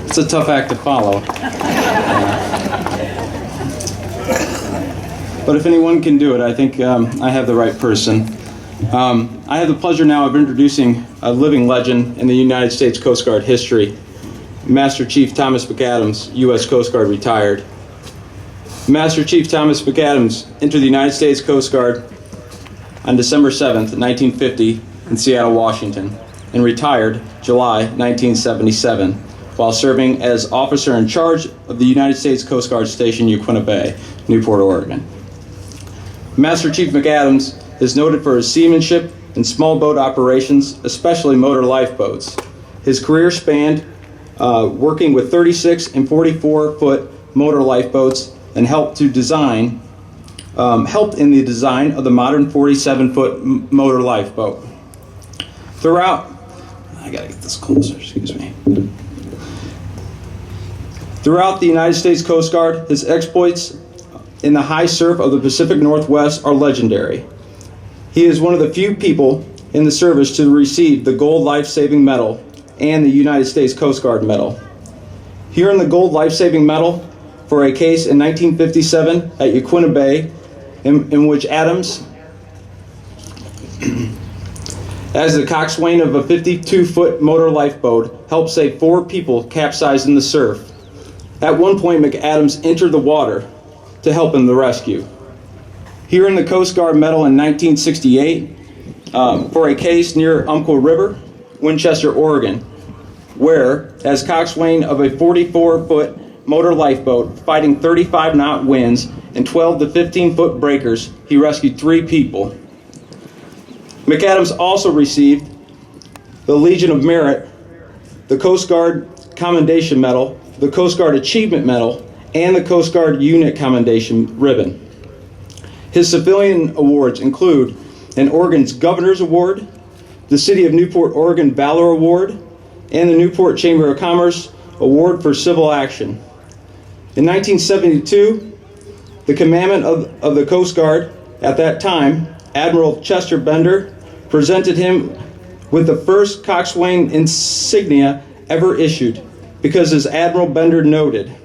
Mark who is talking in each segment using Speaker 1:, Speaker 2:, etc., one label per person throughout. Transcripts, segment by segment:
Speaker 1: It's a tough act to follow. But if anyone can do it, I think I have the right person. I have the pleasure now of introducing a living legend in the United States Coast Guard history, Master Chief Thomas McAdams, U.S. Coast Guard retired. Master Chief Thomas McAdams entered the United States Coast Guard on December 7th, 1950 in Seattle, Washington, and retired July 1977 while serving as officer in charge of the United States Coast Guard Station Depoe Bay, Newport, Oregon. Master Chief McAdams is noted for his seamanship in small boat operations, especially motor lifeboats. His career spanned working with 36 and 44-foot motor lifeboats and helped in the design of the modern 47-foot motor lifeboat. Throughout the United States Coast Guard, his exploits in the high surf of the Pacific Northwest are legendary. He is one of the few people in the service to receive the Gold Life-Saving Medal and the United States Coast Guard Medal. He earned the Gold Life-Saving Medal for a case in 1957 at Depoe Bay in which Adams, as the coxswain of a 52-foot motor lifeboat, helped save 4 people capsized in the surf. At one point, McAdams entered the water to help in the rescue. He earned the Coast Guard Medal in 1968 for a case near Umpqua River, Winchester, Oregon, where, as coxswain of a 44-foot motor lifeboat fighting 35-knot winds and 12 to 15-foot breakers, he rescued 3 people. McAdams also received the Legion of Merit, the Coast Guard Commendation Medal, the Coast Guard Achievement Medal, and the Coast Guard Unit Commendation Ribbon. His civilian awards include an Oregon's Governor's Award, the City of Newport, Oregon Valor Award, and the Newport Chamber of Commerce Award for Civil Action. In 1972, the commandant of the Coast Guard at that time, Admiral Chester Bender, presented him with the first coxswain insignia ever issued because, as Admiral Bender noted,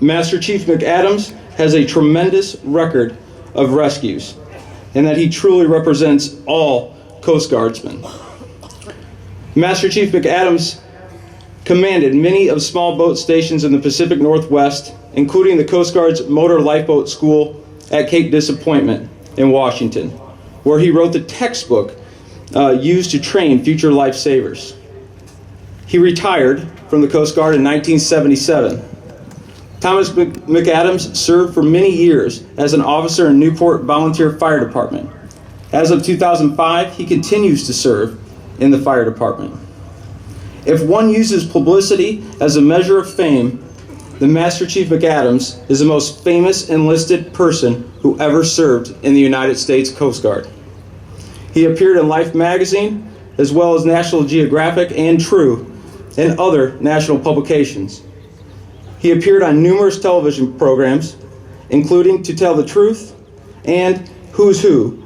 Speaker 1: Master Chief McAdams has a tremendous record of rescues and that he truly represents all Coast Guardsmen. Master Chief McAdams commanded many of small boat stations in the Pacific Northwest, including the Coast Guard's Motor Lifeboat School at Cape Disappointment in Washington, where he wrote the textbook used to train future lifesavers. He retired from the Coast Guard in 1977. Thomas McAdams served for many years as an officer in Newport Volunteer Fire Department. As of 2005, he continues to serve in the fire department. If one uses publicity as a measure of fame, then Master Chief McAdams is the most famous enlisted person who ever served in the United States Coast Guard. He appeared in Life magazine, as well as National Geographic and True, and other national publications. He appeared on numerous television programs, including To Tell the Truth and Who's Who,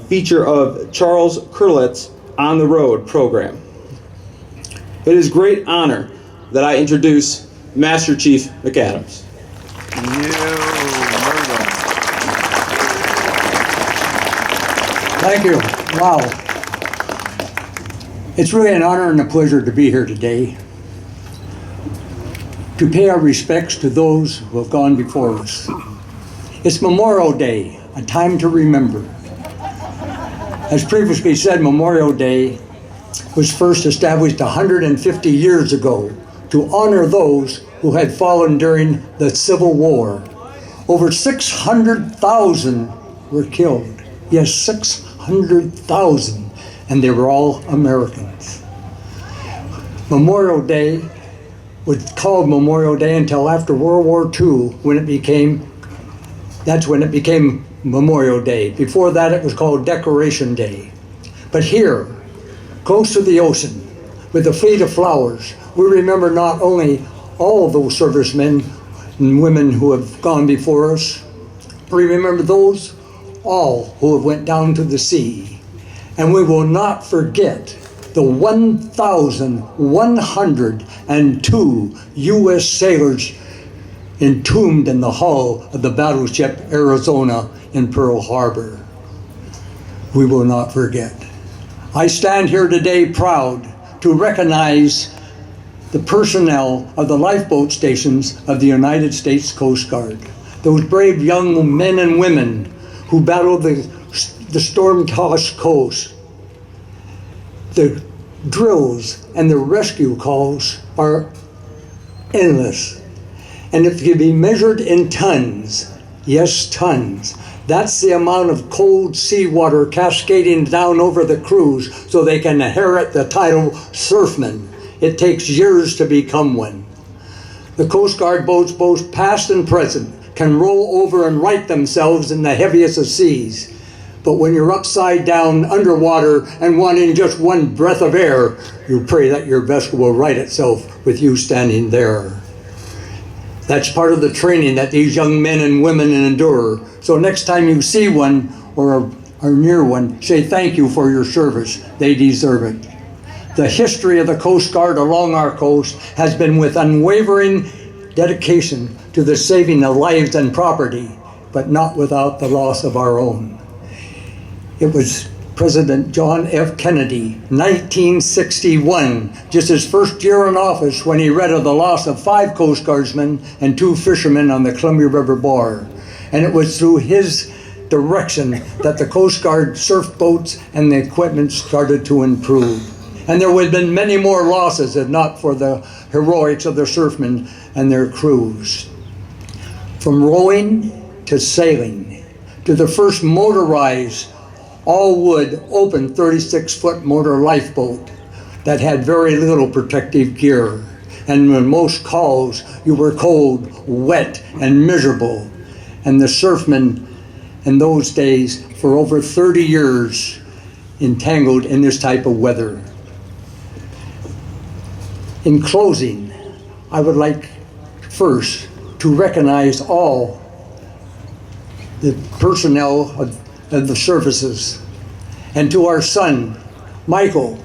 Speaker 1: feature of Charles Curlet's On the Road program. It is great honor that I introduce Master Chief McAdams.
Speaker 2: Thank you. Wow. It's really an honor and a pleasure to be here today to pay our respects to those who have gone before us. It's Memorial Day, a time to remember. As previously said, Memorial Day was first established 150 years ago to honor those who had fallen during the Civil War. Over 600,000 were killed. Yes, 600,000, and they were all Americans. Memorial Day was called Memorial Day until after World War II, that's when it became Memorial Day. Before that, it was called Decoration Day. But here, close to the ocean, with a fleet of flowers, we remember not only all those servicemen and women who have gone before us, we remember those all who have went down to the sea. And we will not forget the 1,102 U.S. sailors entombed in the hull of the battleship Arizona in Pearl Harbor. We will not forget. I stand here today proud to recognize the personnel of the lifeboat stations of the United States Coast Guard, those brave young men and women who battled the storm-tossed coast. The drills and the rescue calls are endless. And if it can be measured in tons, yes, tons, that's the amount of cold seawater cascading down over the crews so they can inherit the title surfman. It takes years to become one. The Coast Guard boats, both past and present, can roll over and right themselves in the heaviest of seas. But when you're upside down underwater and wanting just one breath of air, you pray that your vessel will right itself with you standing there. That's part of the training that these young men and women endure. So next time you see one or are near one, say thank you for your service. They deserve it. The history of the Coast Guard along our coast has been with unwavering dedication to the saving of lives and property, but not without the loss of our own. It was President John F. Kennedy, 1961, just his first year in office, when he read of the loss of 5 Coast Guardsmen and 2 fishermen on the Columbia River Bar. And it was through his direction that the Coast Guard surf boats and the equipment started to improve. And there would have been many more losses if not for the heroics of the surfmen and their crews. From rowing to sailing to the first motorized all-wood, open 36-foot motor lifeboat that had very little protective gear. And in most calls, you were cold, wet, and miserable. And the surfmen in those days, for over 30 years, entangled in this type of weather. In closing, I would like first to recognize all the personnel of the services, and to our son, Michael,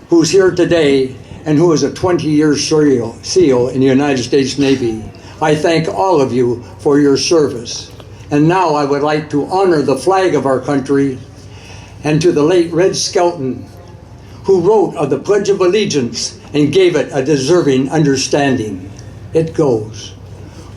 Speaker 2: who's here today and who is a 20-year SEAL in the United States Navy. I thank all of you for your service. And now I would like to honor the flag of our country and to the late Red Skelton, who wrote of the Pledge of Allegiance and gave it a deserving understanding. It goes,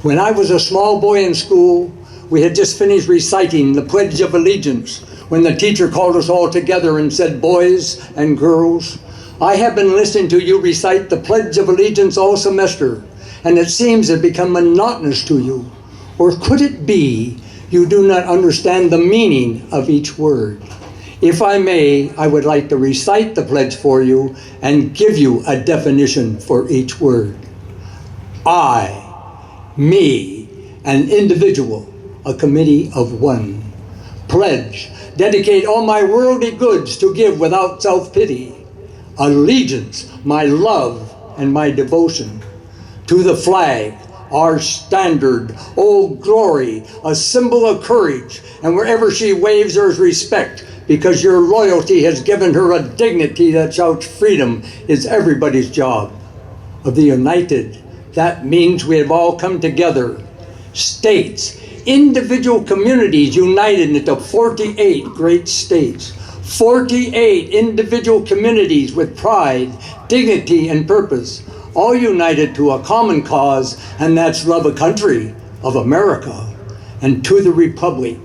Speaker 2: when I was a small boy in school, we had just finished reciting the Pledge of Allegiance when the teacher called us all together and said, boys and girls, I have been listening to you recite the Pledge of Allegiance all semester, and it seems to become monotonous to you. Or could it be you do not understand the meaning of each word? If I may, I would like to recite the pledge for you and give you a definition for each word. I, me, an individual, a committee of one. Pledge, dedicate all my worldly goods to give without self-pity. Allegiance, my love and my devotion. To the flag, our standard, Old Glory, a symbol of courage, and wherever she waves there is respect, because your loyalty has given her a dignity that shouts freedom is everybody's job. Of the united, that means we have all come together. States, individual communities united into 48 great states. 48 individual communities with pride, dignity, and purpose, all united to a common cause, and that's love of country, of America. And to the republic,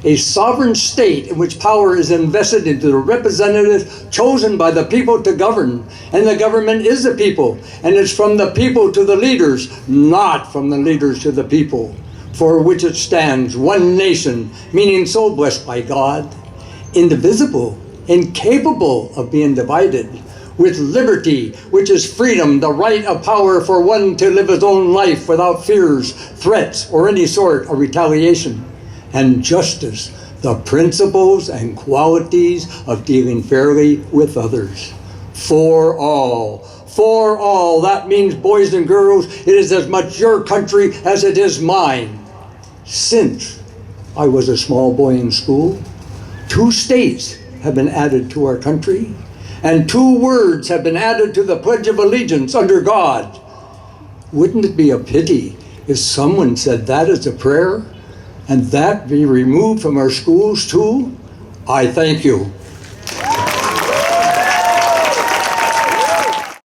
Speaker 2: a sovereign state in which power is invested into the representatives chosen by the people to govern. And the government is the people, and it's from the people to the leaders, not from the leaders to the people, for which it stands, one nation, meaning so blessed by God, indivisible, incapable of being divided, with liberty, which is freedom, the right of power for one to live his own life without fears, threats, or any sort of retaliation, and justice, the principles and qualities of dealing fairly with others. For all, that means, boys and girls, it is as much your country as it is mine. Since I was a small boy in school, 2 states have been added to our country. and 2 words have been added to the Pledge of Allegiance under God. Wouldn't it be a pity if someone said that as a prayer and that be removed from our schools too? I thank you.